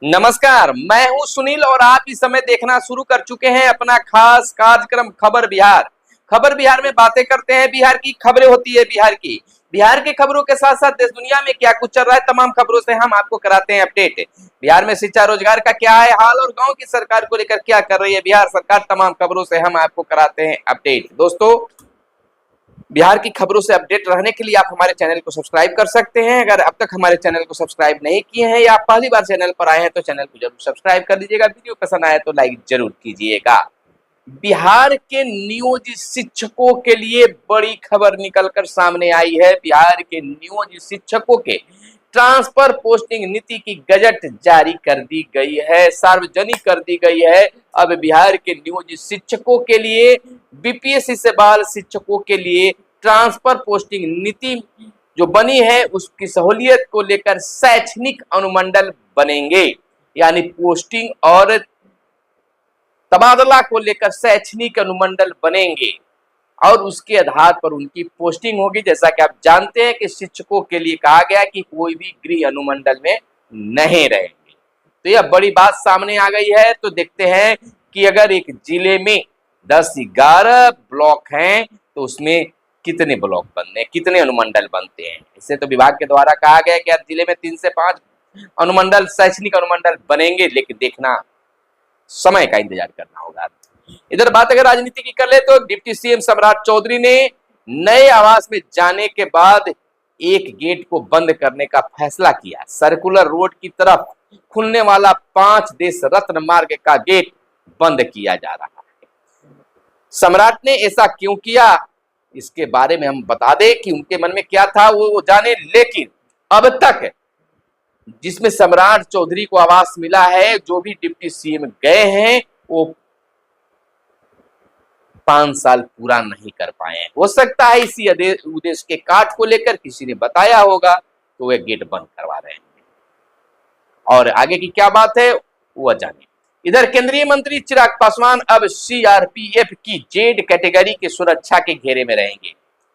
नमस्कार, मैं हूं सुनील और आप इस समय देखना शुरू कर चुके हैं अपना खास कार्यक्रम खबर बिहार। खबर बिहार में बातें करते हैं, बिहार की खबरें होती है बिहार की खबरों के साथ साथ देश दुनिया में क्या कुछ चल रहा है तमाम खबरों से हम आपको कराते हैं अपडेट। बिहार में शिक्षा रोजगार का क्या है हाल और गांव की सरकार को लेकर क्या कर रही है बिहार सरकार, तमाम खबरों से हम आपको कराते हैं अपडेट। दोस्तों, बिहार की खबरों से अपडेट रहने के लिए आप हमारे चैनल को सब्सक्राइब कर सकते हैं। अगर अब तक हमारे चैनल को सब्सक्राइब नहीं किए हैं या आप पहली बार चैनल पर आए हैं तो चैनल को जरूर सब्सक्राइब कर लीजिएगा। वीडियो पसंद आए तो लाइक जरूर कीजिएगा। बिहार के नियोजित शिक्षकों के लिए बड़ी खबर निकलकर सामने आई है। बिहार के नियोजित शिक्षकों के ट्रांसफर पोस्टिंग नीति की गजट जारी कर दी गई है, सार्वजनिक कर दी गई है। अब बिहार के नियोजित शिक्षकों के लिए, बीपीएससी से बाल शिक्षकों के लिए ट्रांसफर पोस्टिंग नीति जो बनी है उसकी सहूलियत को लेकर शैक्षणिक अनुमंडल बनेंगे, यानी पोस्टिंग और तबादला को लेकर शैक्षणिक अनुमंडल बनेंगे और उसके आधार पर उनकी पोस्टिंग होगी। जैसा कि आप जानते हैं कि शिक्षकों के लिए कहा गया कि कोई भी गृह अनुमंडल में नहीं रहेंगे। तो यह बड़ी बात सामने आ गई है। तो देखते हैं कि अगर एक जिले में 10-11 ब्लॉक हैं तो उसमें कितने ब्लॉक बनते हैं, कितने अनुमंडल बनते हैं। इससे तो विभाग के द्वारा कहा गया कि यार जिले में 3 से 5 अनुमंडल, शैक्षणिक अनुमंडल बनेंगे, लेकिन देखना समय का इंतजार करना होगा। इधर बात अगर राजनीति की कर ले तो डिप्टी सीएम सम्राट चौधरी ने नए आवास में जाने के बाद एक गेट को बंद करने का फैसला किया। सर्कुलर रोड की तरफ खुलने वाला 5 देश रत्न मार्ग का गेट बंद किया जा रहा है। सम्राट ने ऐसा क्यों किया, इसके बारे में हम बता दें कि उनके मन में क्या था वो जाने। लेकिन अब तक जिसमें सम्राट चौधरी को आवास मिला है, जो भी डिप्टी सीएम गए हैं वो 5 साल पूरा नहीं कर पाए हैं। हो सकता है इसी उद्देश्य के काट को लेकर किसी ने बताया होगा तो वे गेट बंद करवा रहे हैं। और आगे की क्या बात है वह जाने। इधर केंद्रीय मंत्री चिराग पासवान अब सीआरपीएफ की जेड कैटेगरी की सुरक्षा के घेरे में रहेंगे।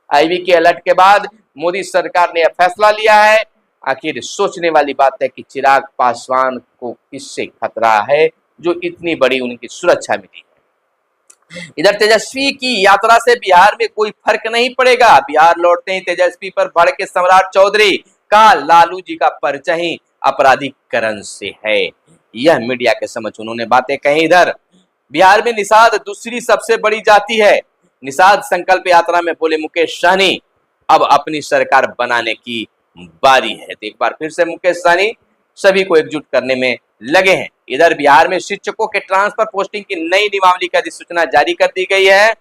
आईबी के अलर्ट के बाद मोदी सरकार ने यह फैसला लिया है। आखिर सोचने वाली बात है कि चिराग पासवान को किससे खतरा है जो इतनी बड़ी उनकी सुरक्षा मिली है। इधर तेजस्वी की यात्रा से बिहार में कोई फर्क नहीं पड़ेगा। बिहार लौटते ही तेजस्वी पर भड़के सम्राट चौधरी का लालू जी का परिचय ही अपराधीकरण से है, यह मीडिया के समक्ष उन्होंने बातें कही। इधर बिहार में निषाद दूसरी सबसे बड़ी जाति है। निषाद संकल्प यात्रा में बोले मुकेश सहनी अब अपनी सरकार बनाने की बारी है। तो एक बार फिर से मुकेश सहनी सभी को एकजुट करने में लगे हैं। इधर बिहार में शिक्षकों के ट्रांसफर पोस्टिंग की नई नियमावली की अधिसूचना जारी कर दी गई है।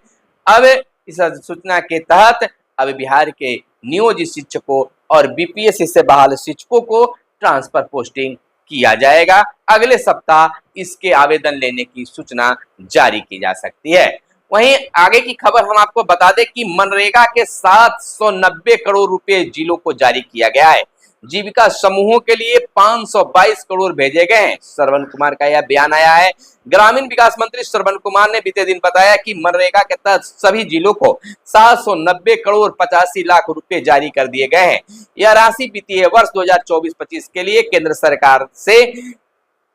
अब इस अधिसूचना के तहत अब बिहार के नियोजित शिक्षकों और बीपीएससी से बहाल शिक्षकों को ट्रांसफर पोस्टिंग किया जाएगा। अगले सप्ताह इसके आवेदन लेने की सूचना जारी की जा सकती है। वहीं आगे की खबर हम आपको बता दें कि मनरेगा के 790 करोड़ रुपए जिलों को जारी किया गया है। जीविका समूहों के लिए 522 करोड़ भेजे गए हैं। श्रवण कुमार का यह बयान आया है। ग्रामीण विकास मंत्री श्रवण कुमार ने बीते दिन बताया कि मनरेगा के तहत सभी जिलों को 790 करोड़ 85 लाख रुपए जारी कर दिए गए हैं। यह राशि वित्तीय वर्ष 2024-25 के लिए केंद्र सरकार से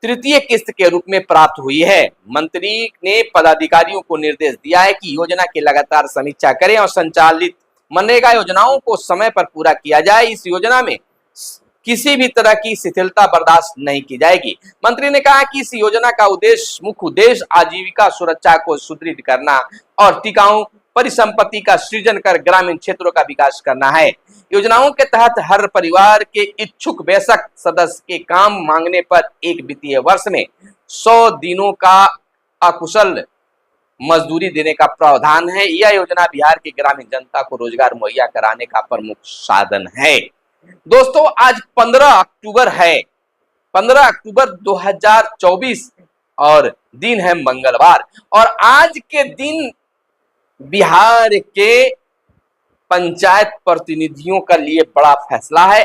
तृतीय किस्त के रूप में प्राप्त हुई है। मंत्री ने पदाधिकारियों को निर्देश दिया है कि योजना की लगातार समीक्षा करें और संचालित मनरेगा योजनाओं को समय पर पूरा किया जाए। इस योजना में किसी भी तरह की शिथिलता बर्दाश्त नहीं की जाएगी। मंत्री ने कहा कि इस योजना का मुख्य उद्देश्य आजीविका सुरक्षा को सुदृढ़ करना और टिकाऊ परिसंपत्ति का सृजन कर ग्रामीण क्षेत्रों का विकास करना है। योजनाओं के तहत हर परिवार के इच्छुक वयस्क सदस्य के काम मांगने पर एक वित्तीय वर्ष में 100 दिनों का अकुशल मजदूरी देने का प्रावधान है। यह योजना बिहार की ग्रामीण जनता को रोजगार मुहैया कराने का प्रमुख साधन है। दोस्तों, आज 15 अक्टूबर है, 15 अक्टूबर 2024 और दिन है मंगलवार। और आज के दिन बिहार के पंचायत प्रतिनिधियों का लिए बड़ा फैसला है।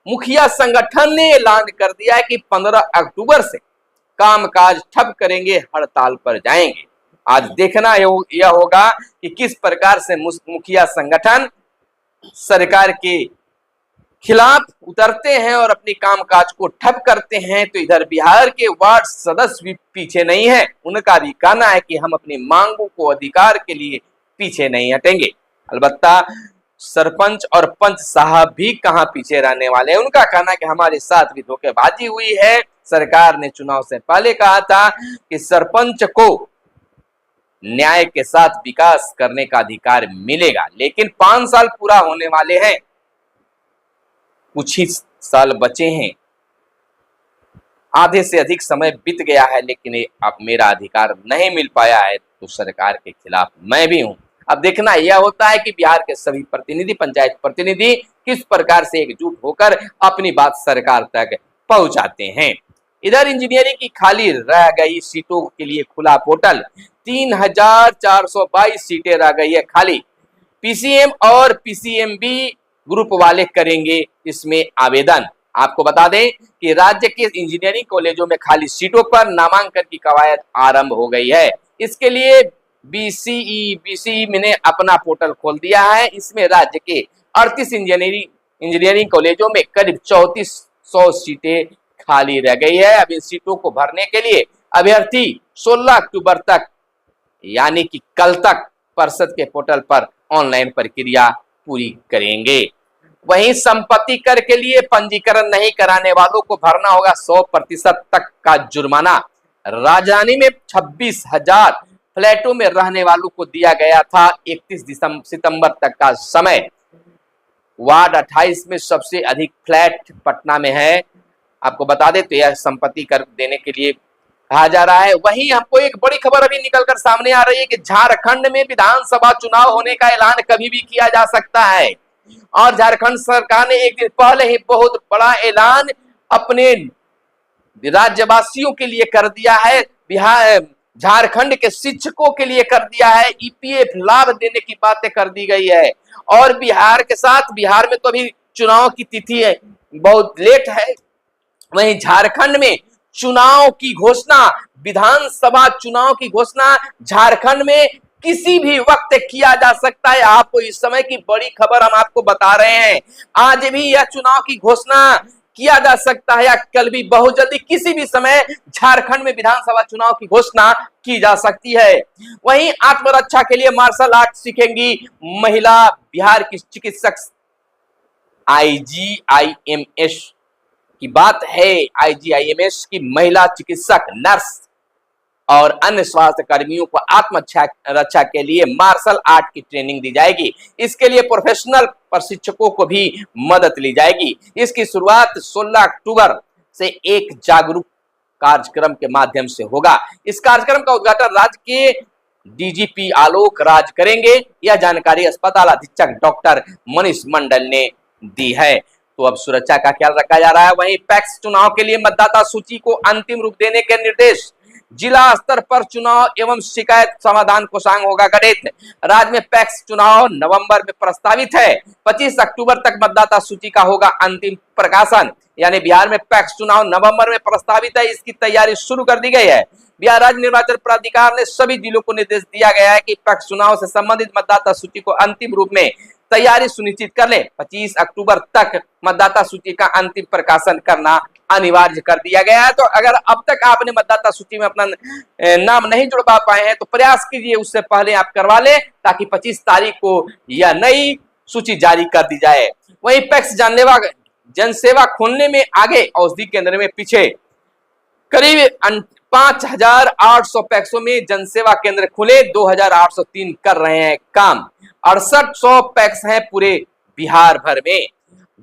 मुखिया संगठन ने ऐलान कर दिया है कि 15 अक्टूबर से कामकाज ठप करेंगे, हड़ताल पर जाएंगे। आज देखना यह होगा कि किस प्रकार से मुखिया संगठन सरकार के खिलाफ उतरते हैं और अपनी कामकाज को ठप करते हैं, तो इधर बिहार के वार्ड सदस्य भी पीछे नहीं है। उनका भी कहना है कि हम अपनी मांगों को अधिकार के लिए पीछे नहीं हटेंगे। अलबत्ता सरपंच और पंच साहब भी कहां पीछे रहने वाले हैं। उनका कहना है कि हमारे साथ भी धोखेबाजी हुई है। सरकार ने चुनाव से पहले कहा था कि सरपंच को न्याय के साथ विकास करने का अधिकार मिलेगा, लेकिन 5 साल पूरा होने वाले हैं, कुछ ही साल बचे हैं, आधे से अधिक समय बीत गया है, लेकिन अब मेरा अधिकार नहीं मिल पाया है, तो सरकार के खिलाफ मैं भी हूं। अब देखना यह होता है कि बिहार के सभी प्रतिनिधि, पंचायत प्रतिनिधि किस प्रकार से एकजुट होकर अपनी बात सरकार तक पहुंचाते हैं। इधर इंजीनियरिंग की खाली रह गई सीटों के लिए खुला पोर्टल। 3422 सीटें रह गई है खाली। पीसीएम और पीसीएमबी ग्रुप वाले करेंगे इसमें आवेदन। आपको बता दें कि राज्य के इंजीनियरिंग कॉलेजों में खाली सीटों पर नामांकन की कवायद आरंभ हो गई है। इसके लिए बीसीई ने अपना पोर्टल खोल दिया है। इसमें राज्य के 38 इंजीनियरिंग कॉलेजों में करीब 3400 सीटें खाली रह गई है। अब इन सीटों को भरने के लिए अभ्यर्थी 16 अक्टूबर तक यानी कि कल तक परिषद के पोर्टल पर ऑनलाइन प्रक्रिया पूरी करेंगे। वहीं संपत्ति कर के लिए पंजीकरण नहीं कराने वालों को भरना होगा 100% तक का जुर्माना। राजधानी में 26,000 फ्लैटों में रहने वालों को दिया गया था 31 सितंबर तक का समय। वार्ड 28 में सबसे अधिक फ्लैट पटना में है। आपको बता दें तो यह संपत्ति कर देने के लिए कहा जा रहा है। वहीं हमको एक बड़ी खबर अभी निकलकर सामने आ रही है कि झारखंड में विधानसभा चुनाव होने का ऐलान कभी भी किया जा सकता है, और झारखंड सरकार ने एक दिन पहले ही बहुत बड़ा ऐलान अपने राज्यवासियों के लिए कर दिया है। बिहार झारखंड के शिक्षकों के लिए कर दिया है। ईपीएफ लाभ देने की बातें कर दी गई है। और बिहार के साथ, बिहार में तो अभी चुनाव की तिथि है, बहुत लेट है। वहीं झारखंड में चुनाव की घोषणा, विधानसभा चुनाव की घोषणा झारखंड में किसी भी वक्त किया जा सकता है। आपको इस समय की बड़ी खबर हम आपको बता रहे हैं। आज भी यह चुनाव की घोषणा किया जा सकता है, या कल भी, बहुत जल्दी किसी भी समय झारखंड में विधानसभा चुनाव की घोषणा की जा सकती है। वहीं आत्मरक्षा के लिए मार्शल आर्ट सीखेंगी महिला बिहार की चिकित्सक। आईजीआईएमएस की बात है। आईजीआईएमएस की महिला चिकित्सक, नर्स और अन्य स्वास्थ्य कर्मियों को आत्मरक्षा के लिए मार्शल आर्ट की ट्रेनिंग दी जाएगी। इसके लिए प्रोफेशनल प्रशिक्षकों को भी मदद ली जाएगी। इसकी शुरुआत 16 अक्टूबर से एक जागरूक कार्यक्रम के माध्यम से होगा। इस कार्यक्रम का उद्घाटन राज्य के डीजीपी आलोक राज करेंगे। यह जानकारी अस्पताल अधीक्षक डॉक्टर मनीष मंडल ने दी है। तो अब सुरक्षा का ख्याल रखा जा रहा है। वहीं पैक्स चुनाव के लिए मतदाता सूची को अंतिम रूप देने के निर्देश। जिला स्तर पर चुनाव एवं शिकायत समाधान कोषांग होगा गठित। राज्य में पैक्स चुनाव नवंबर में प्रस्तावित है। 25 अक्टूबर तक मतदाता सूची का होगा अंतिम प्रकाशन। यानी बिहार में पैक्स चुनाव नवंबर में प्रस्तावित है। इसकी तैयारी शुरू कर दी गई है। बिहार राज्य निर्वाचन प्राधिकार ने सभी जिलों को निर्देश दिया गया है कि पैक्स चुनाव से संबंधित मतदाता सूची को अंतिम रूप में तैयारी सुनिश्चित कर ले। 25 अक्टूबर तक मतदाता सूची का अंतिम प्रकाशन करना अनिवार्य कर दिया गया है। तो अगर अब तक आपने मतदाता सूची में अपना नाम नहीं जुड़वा पाए हैं तो प्रयास कीजिए, उससे पहले आप करवा लें, ताकि 25 तारीख को यह नई सूची जारी कर दी जाए। वहीं पैक्स जानलेवा जनसेवा खोलने में आगे, औषधि केंद्र में पीछे। करीब 5800 पैक्सों में जनसेवा केंद्र खुले, 2803 कर रहे हैं काम। 6800 पैक्स हैं पूरे बिहार भर में।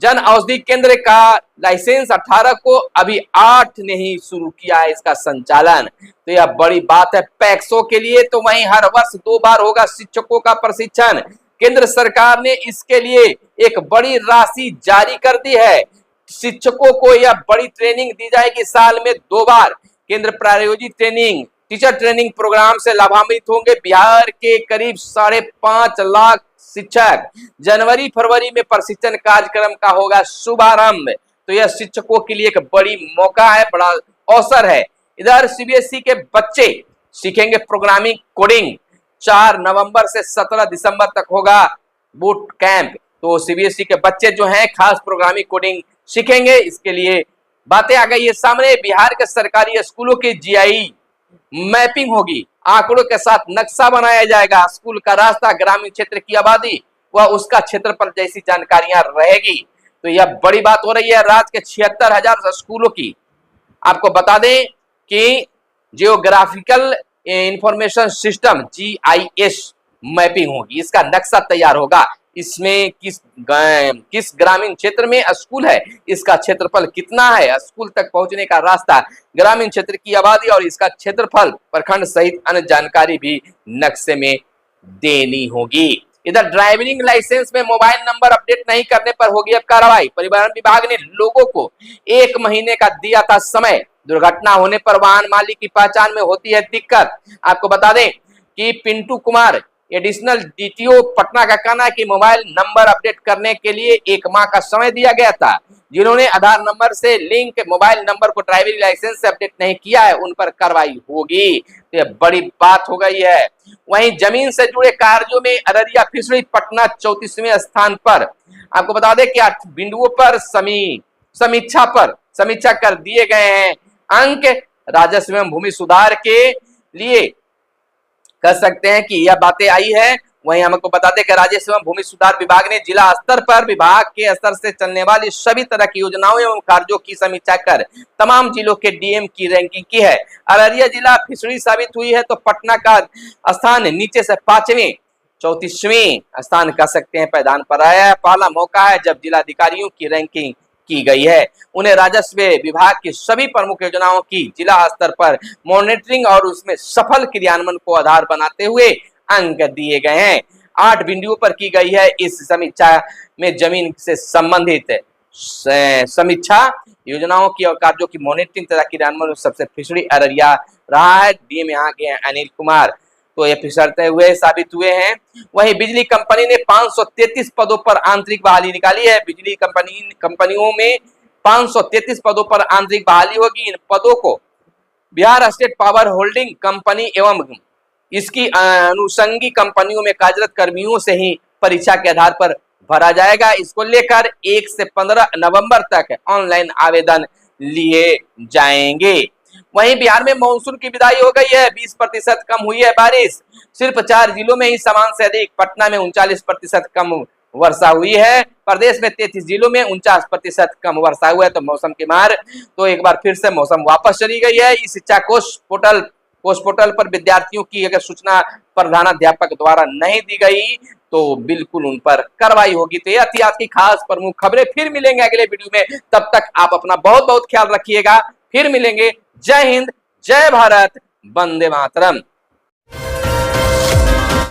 जन औषधि केंद्र का लाइसेंस 18 को, अभी 8 ने ही शुरू किया है इसका संचालन। तो यह बड़ी बात है पैक्सों के लिए। तो वहीं हर वर्ष 2 बार होगा शिक्षकों का प्रशिक्षण। केंद्र सरकार ने इसके लिए एक बड़ी राशि जारी कर दी है। शिक्षकों को यह बड़ी ट्रेनिंग दी जाएगी साल में 2 बार। केंद्र प्रायोजित ट्रेनिंग, टीचर ट्रेनिंग प्रोग्राम से लाभान्वित होंगे बिहार के करीब 5.5 लाख शिक्षक। जनवरी फरवरी में प्रशिक्षण कार्यक्रम का होगा शुभारंभ। तो यह शिक्षकों के लिए एक बड़ी मौका है, बड़ा अवसर है। इधर सीबीएसई के बच्चे सीखेंगे प्रोग्रामिंग, कोडिंग। 4 नवंबर से 17 दिसंबर तक होगा बूट कैंप। तो सीबीएसई के बच्चे जो हैं खास प्रोग्रामिंग कोडिंग सीखेंगे। इसके लिए बातें आ गई है सामने। बिहार के सरकारी स्कूलों की जीआई मैपिंग होगी, आंकड़ों के साथ नक्शा बनाया जाएगा। स्कूल का रास्ता, ग्रामीण क्षेत्र की आबादी व उसका क्षेत्रफल जैसी जानकारियां रहेगी। तो यह बड़ी बात हो रही है राज्य के 76,000 स्कूलों की। आपको बता दें कि geographical information system GIS mapping होगी, इसका नक्शा तैयार होगा। इसमें किस ग्रामीण क्षेत्र में स्कूल है, इसका क्षेत्रफल कितना है, स्कूल तक पहुंचने का रास्ता, ग्रामीण क्षेत्र की आबादी और इसका क्षेत्रफल, प्रखंड सहित अन्य जानकारी भी नक्शे में देनी होगी। इधर ड्राइविंग लाइसेंस में मोबाइल नंबर अपडेट नहीं करने पर होगी अब कार्रवाई। परिवहन विभाग ने लोगों को 1 महीने का दिया था समय। दुर्घटना होने पर वाहन मालिक की पहचान में होती है दिक्कत। आपको बता दें कि पिंटू कुमार एडिशनल डीटीओ पटना का कहना है कि मोबाइल नंबर अपडेट करने के लिए 1 माह का समय दिया गया था। जिन्होंने आधार नंबर से लिंक मोबाइल नंबर को ड्राइविंग लाइसेंस से अपडेट नहीं किया है, उन पर कार्रवाई होगी। तो यह बड़ी बात हो गई है। वहीं जमीन से जुड़े कार्यों में अररिया फिशरी पटना 34वें स्थान पर। आपको बता दें कि 8 बिंदुओं पर समीक्षा कर दिए गए हैं अंक। राजस्व एवं भूमि सुधार के लिए कह सकते हैं कि यह बातें आई है। वहीं हमको बता दें कि राजस्व एवं भूमि सुधार विभाग ने जिला स्तर पर विभाग के स्तर से चलने वाली सभी तरह की योजनाओं एवं कार्यों की समीक्षा कर तमाम जिलों के डीएम की रैंकिंग की है। अररिया जिला फिशरी साबित हुई है तो पटना का स्थान नीचे से 5वें 34वें स्थान कह सकते हैं पैदान पर आया है। पहला मौका है जब जिलाधिकारियों की रैंकिंग की गई है। उन्हें राजस्व विभाग की सभी प्रमुख योजनाओं की जिला स्तर पर मॉनिटरिंग और उसमें सफल क्रियान्वयन को आधार बनाते हुए अंक दिए गए हैं। 8 बिंदुओं पर की गई है इस समीक्षा में जमीन से संबंधित समीक्षा, योजनाओं की और कार्यों की मॉनिटरिंग तथा क्रियान्वयन सबसे फिशरी अररिया रहा है। डीएम यहाँ के अनिल कुमार तो ये फिसलते हुए साबित हुए हैं। वहीं बिजली कंपनी ने 533 पदों पर आंतरिक बहाली निकाली है। बिजली कंपनियों में 533 पदों पर आंतरिक बहाली होगी। इन पदों को Bihar state power holding company एवं इसकी अनुषंगी कंपनियों में कार्यरत कर्मियों से ही परीक्षा के आधार पर भरा जाएगा। इसको लेकर 1 से 15 नवंबर तक ऑनलाइन आवेदन लिए जाएंगे। वहीं बिहार में मानसून की विदाई हो गई है। 20% कम हुई है बारिश। सिर्फ 4 जिलों में ही सामान्य से अधिक, पटना में 39% कम वर्षा हुई है। प्रदेश में 33 जिलों में 49% कम वर्षा हुआ है। तो मौसम की मार तो एक बार फिर से मौसम वापस चली गई है। इस शिक्षा कोष पोर्टल पर विद्यार्थियों की अगर सूचना प्रधानाध्यापक द्वारा नहीं दी गई तो बिल्कुल उन पर कार्रवाई होगी। तो यह थी आज की खास प्रमुख खबरें। फिर मिलेंगे अगले वीडियो में, तब तक आप अपना बहुत बहुत ख्याल रखिएगा। फिर मिलेंगे। जय हिंद, जय भारत, वंदे मातरम।